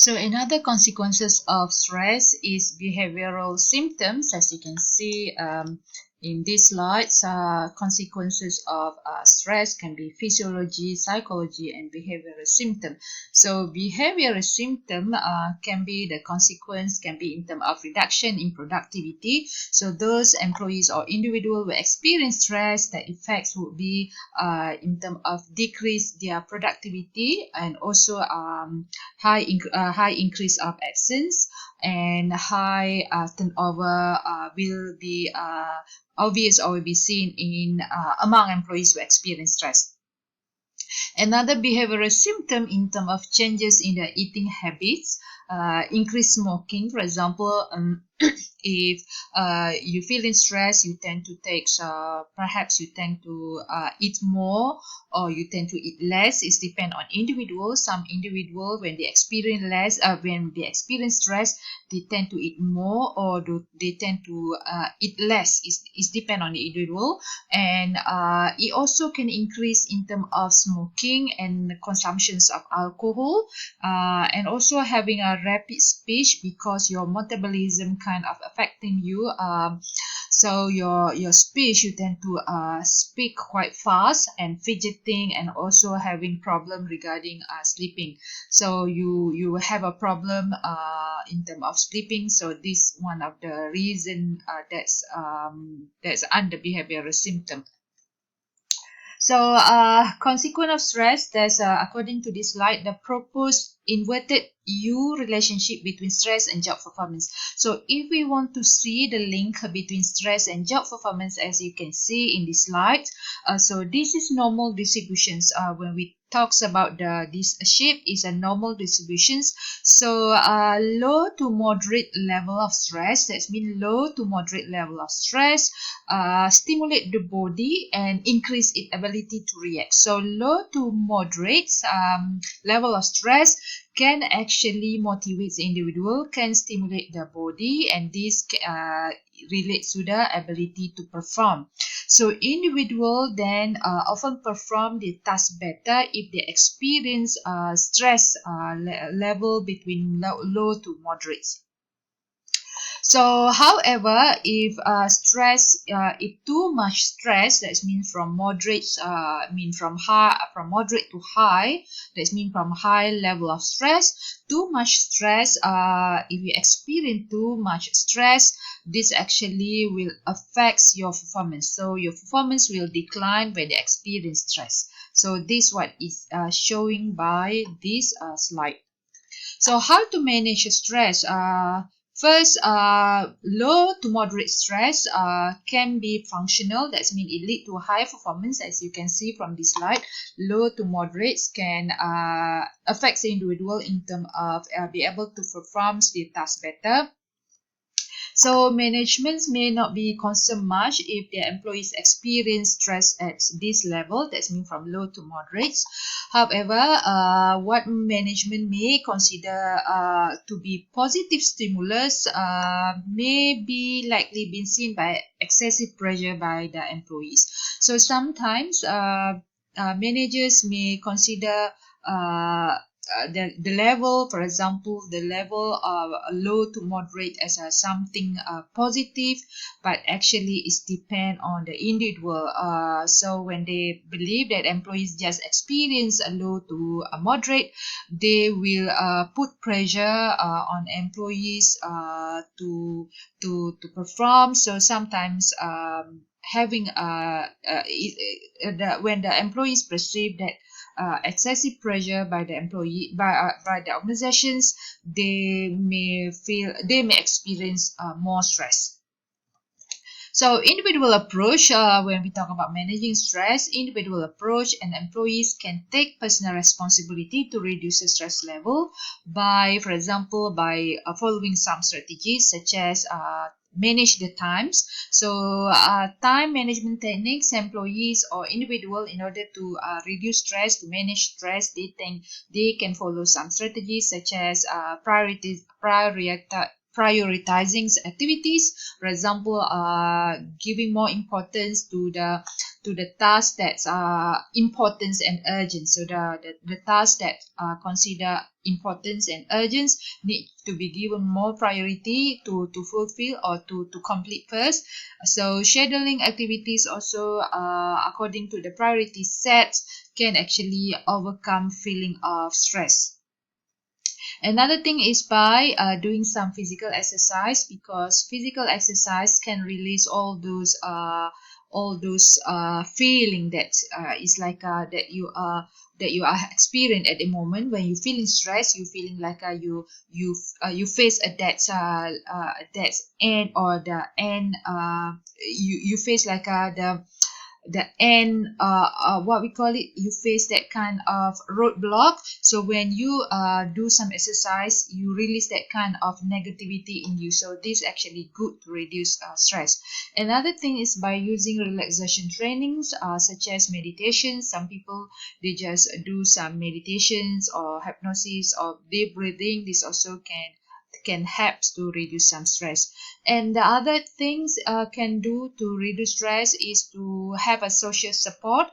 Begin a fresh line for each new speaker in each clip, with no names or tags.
So another consequences of stress is behavioral symptoms. As you can see in these slides, consequences of stress can be physiology, psychology, and behavioral symptom. So behavioral symptom can be the consequence, can be in terms of reduction in productivity. So those employees or individual will experience stress. The effects would be in terms of decrease their productivity and also high increase of absence and high turnover will be obvious or will be seen in among employees who experience stress. Another behavioral symptom in terms of changes in the eating habits, increased smoking, for example, if you feel in stress, you tend to take perhaps you tend to eat more or you tend to eat less. It depends on individuals. Some individual when they experience stress, they tend to eat more or they tend to eat less. It depends on the individual. And it also can increase in terms of smoking and consumptions of alcohol, and also having a rapid speech because your metabolism kind of affecting you. So your speech, you tend to speak quite fast and fidgeting and also having problem regarding sleeping. So you have a problem in terms of sleeping. So this one of the reason that's under behavioral symptom. So, consequence of stress, there's according to this slide, the proposed inverted U relationship between stress and job performance. So, if we want to see the link between stress and job performance, as you can see in this slide, so this is normal distributions. When we talks about this shape is a normal distributions. So low to moderate level of stress, that means low to moderate level of stress stimulate the body and increase its ability to react. So low to moderate level of stress can actually motivate the individual, can stimulate the body, and this relates to the ability to perform. So individual then often perform the task better if they experience stress level between low to moderate. So, however, if if too much stress, that means from moderate, from moderate to high, that means from high level of stress. Too much stress, if you experience too much stress, this actually will affect your performance. So your performance will decline when you experience stress. So this what is showing by this slide. So how to manage stress? First, low to moderate stress can be functional. That means it lead to high performance, as you can see from this slide. Low to moderate can affect the individual in terms of be able to perform the task better. So management may not be concerned much if their employees experience stress at this level, that means from low to moderate. However, what management may consider to be positive stimulus may be likely been seen by excessive pressure by the employees. So sometimes managers may consider the level, for example, the level of low to moderate as something positive, but actually it depends on the individual. So when they believe that employees just experience a low to a moderate, they will put pressure on employees to perform. So sometimes having when the employees perceive that excessive pressure by the employee by the organizations, they may experience more stress. So individual approach, when we talk about managing stress, individual approach and employees can take personal responsibility to reduce the stress level by, for example, by following some strategies such as manage the times. So time management techniques, employees or individual, in order to reduce stress, to manage stress, they think they can follow some strategies such as prioritizing activities. For example, giving more importance to the to the tasks that are important and urgent. So the tasks that are considered importance and urgent need to be given more priority to fulfill or to complete first. So scheduling activities also according to the priority set can actually overcome feeling of stress. Another thing is by doing some physical exercise, because physical exercise can release all those feeling that is like that you are experiencing at the moment. When you feeling stressed, you feeling like you face a death's end, or the end you face like the end what we call it, you face that kind of roadblock. So when you do some exercise, you release that kind of negativity in you, so this actually good to reduce stress. Another thing is by using relaxation trainings such as meditation. Some people, they just do some meditations or hypnosis or deep breathing. This also can help to reduce some stress. And the other things can do to reduce stress is to have a social support,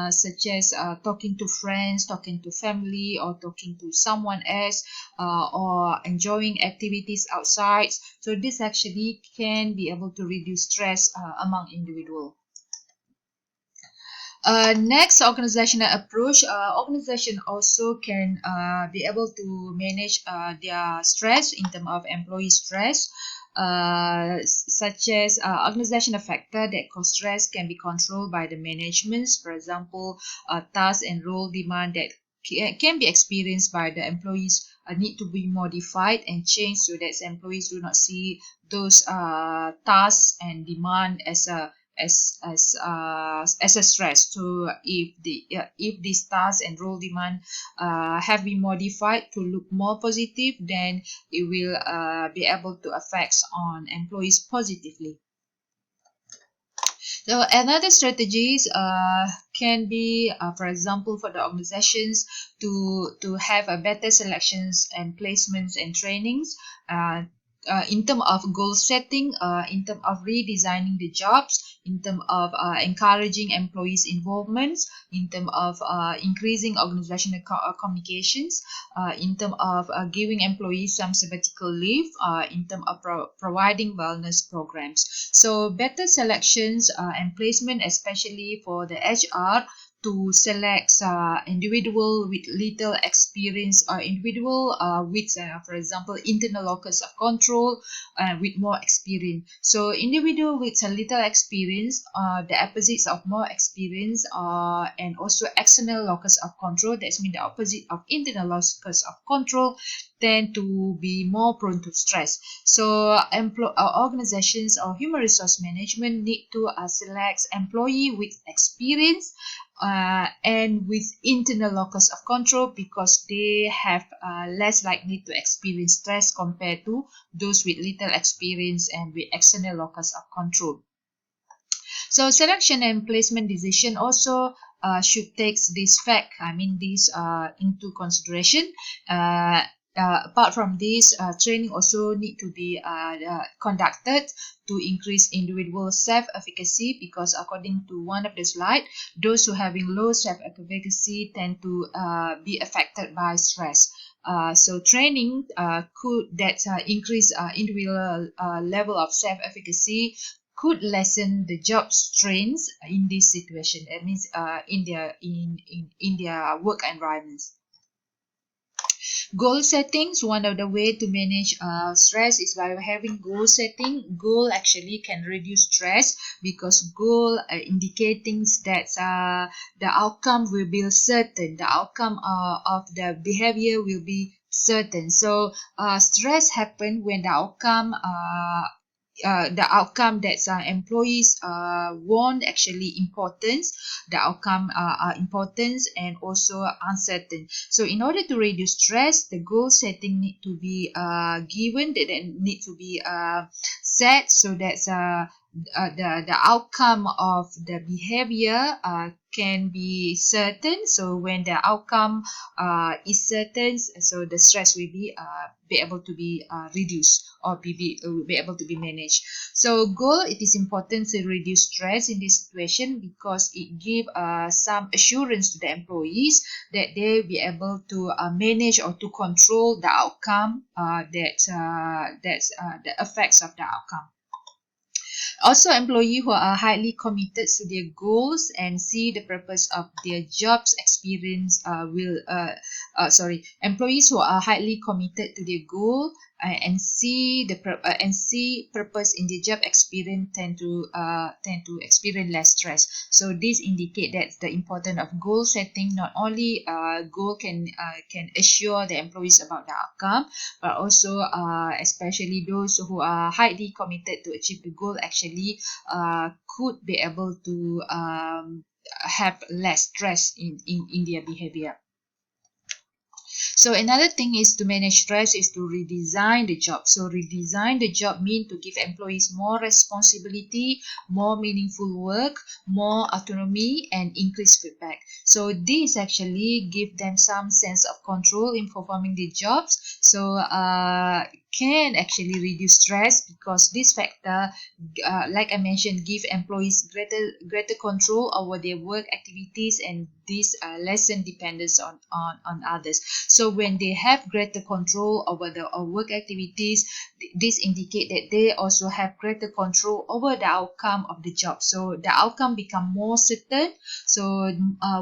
such as talking to friends, talking to family, or talking to someone else, or enjoying activities outside. So this actually can be able to reduce stress among individuals. Next, organizational approach. Organization also can be able to manage their stress in terms of employee stress, such as organizational factor that cause stress can be controlled by the management. For example, task and role demand that can be experienced by the employees need to be modified and changed, so that employees do not see those tasks and demand as a stress. So if these tasks and role demand have been modified to look more positive, then it will be able to affect on employees positively. So another strategies can be, for example, for the organizations to have a better selections and placements and trainings. In terms of goal setting, in terms of redesigning the jobs, in terms of encouraging employees' involvement, in terms of increasing organizational communications, in terms of giving employees some sabbatical leave, in terms of providing wellness programs. So better selections and placement, especially for the HR, to select individual with little experience or individual with, for example, internal locus of control with more experience. So individual with a little experience, the opposites of more experience, and also external locus of control, that means the opposite of internal locus of control, tend to be more prone to stress. So organizations or human resource management need to select employee with experience and with internal locus of control, because they have less likely to experience stress compared to those with little experience and with external locus of control. So selection and placement decision also should take this fact, this into consideration. Apart from this, training also need to be conducted to increase individual self-efficacy, because according to one of the slide, those who having low self-efficacy tend to be affected by stress. So training could that increase individual level of self-efficacy could lessen the job strains in this situation. That means in their work environments. Goal settings, one of the way to manage stress is by having goal setting. Goal actually can reduce stress, because goal indicating that the outcome will be certain, the outcome of the behavior will be certain. So stress happen when the outcome that employees want actually importance, the outcome are important and also uncertain. So in order to reduce stress, the goal setting need to be given, that need to be set, so that the outcome of the behavior can be certain. So when the outcome is certain, so the stress will be able to be reduced or be able to be managed. So goal, it is important to reduce stress in this situation because it give some assurance to the employees that they will be able to manage or to control the outcome that's the effects of the outcome. Also, employees who are highly committed to their goals and see the purpose of their jobs experience employees who are highly committed to their goal and see purpose in the job experience tend to experience less stress. So this indicate that the importance of goal setting. Not only goal can assure the employees about the outcome, but also especially those who are highly committed to achieve the goal actually could be able to have less stress in their behavior. So another thing is to manage stress is to redesign the job. So redesign the job means to give employees more responsibility, more meaningful work, more autonomy, and increased feedback. So this actually give them some sense of control in performing the jobs. So can actually reduce stress because this factor, like I mentioned, give employees greater control over their work activities, and this lessen dependence on others. So when they have greater control over the work activities, this indicate that they also have greater control over the outcome of the job. So the outcome become more certain. So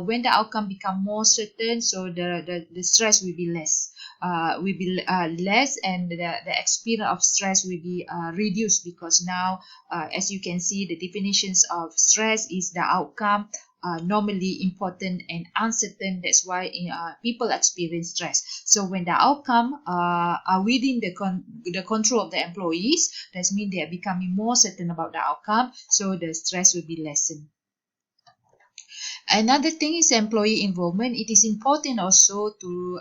when the outcome become more certain, so the stress will be less. Less, and the experience of stress will be reduced because now as you can see, the definitions of stress is the outcome normally important and uncertain. That's why people experience stress. So when the outcome are within the control of the employees, that means they are becoming more certain about the outcome, so the stress will be lessened. Another thing is employee involvement. It is important also to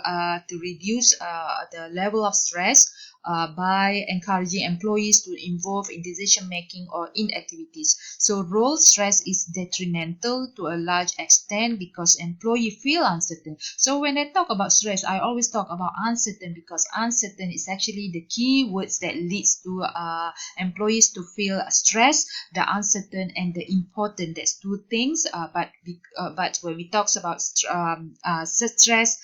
reduce the level of stress by encouraging employees to involve in decision making or in activities. So role stress is detrimental to a large extent because employees feel uncertain. So when I talk about stress, I always talk about uncertain because uncertain is actually the key words that leads to employees to feel stress, the uncertain and the important. That's two things. But when we talks about stress,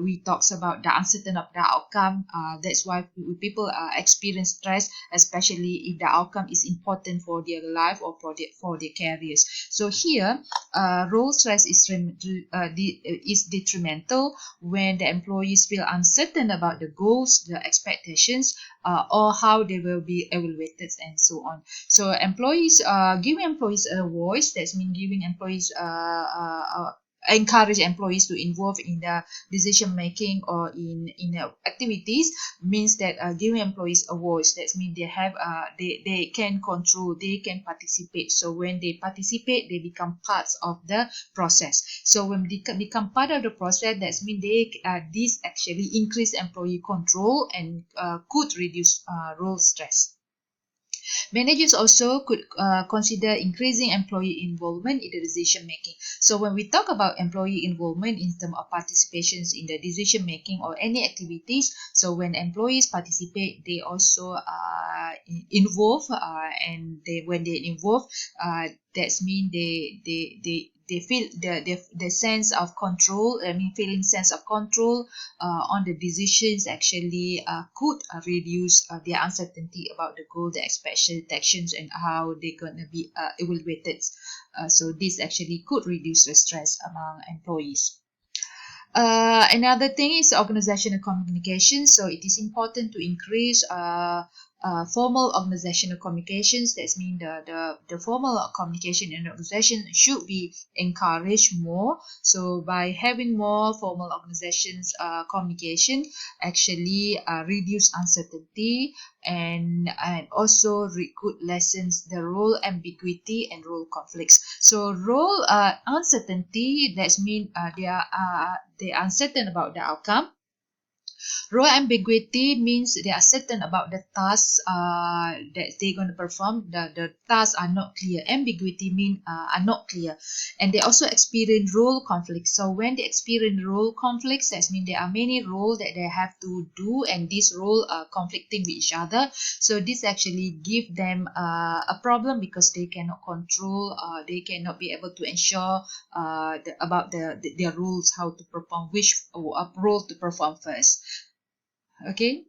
we talks about the uncertain of the outcome. That's why people experience stress, especially if the outcome is important for their life or for their careers. So here, role stress is detrimental when the employees feel uncertain about the goals, the expectations, or how they will be evaluated and so on. So giving employees a voice, that means giving employees encourage employees to involve in the decision making or in activities, means that giving employees a voice. That means they can control, they can participate. So when they participate, they become parts of the process. So when they become part of the process, that means this actually increase employee control and could reduce role stress. Managers also could consider increasing employee involvement in the decision making. So when we talk about employee involvement in terms of participations in the decision making or any activities, so when employees participate, they also involve, and when they involve, that means they feel the sense of control. I mean, feeling sense of control on the decisions actually could reduce their uncertainty about the goal, the expectations, and how they're gonna be evaluated. So this actually could reduce the stress among employees. Another thing is organizational communication. So it is important to increase formal organizational communications. That means the formal communication in the organization should be encouraged more. So by having more formal organizations communication, actually reduce uncertainty and also could lessens the role ambiguity and role conflicts. So role uncertainty, that means they are uncertain about the outcome. Role ambiguity means they are certain about the tasks that they're going to perform. The tasks are not clear. Ambiguity mean are not clear. And they also experience role conflicts. So when they experience role conflicts, that means there are many roles that they have to do, and these roles are conflicting with each other. So this actually give them a problem because they cannot control, they cannot be able to ensure about their rules, how to perform, which role to perform first. Okay.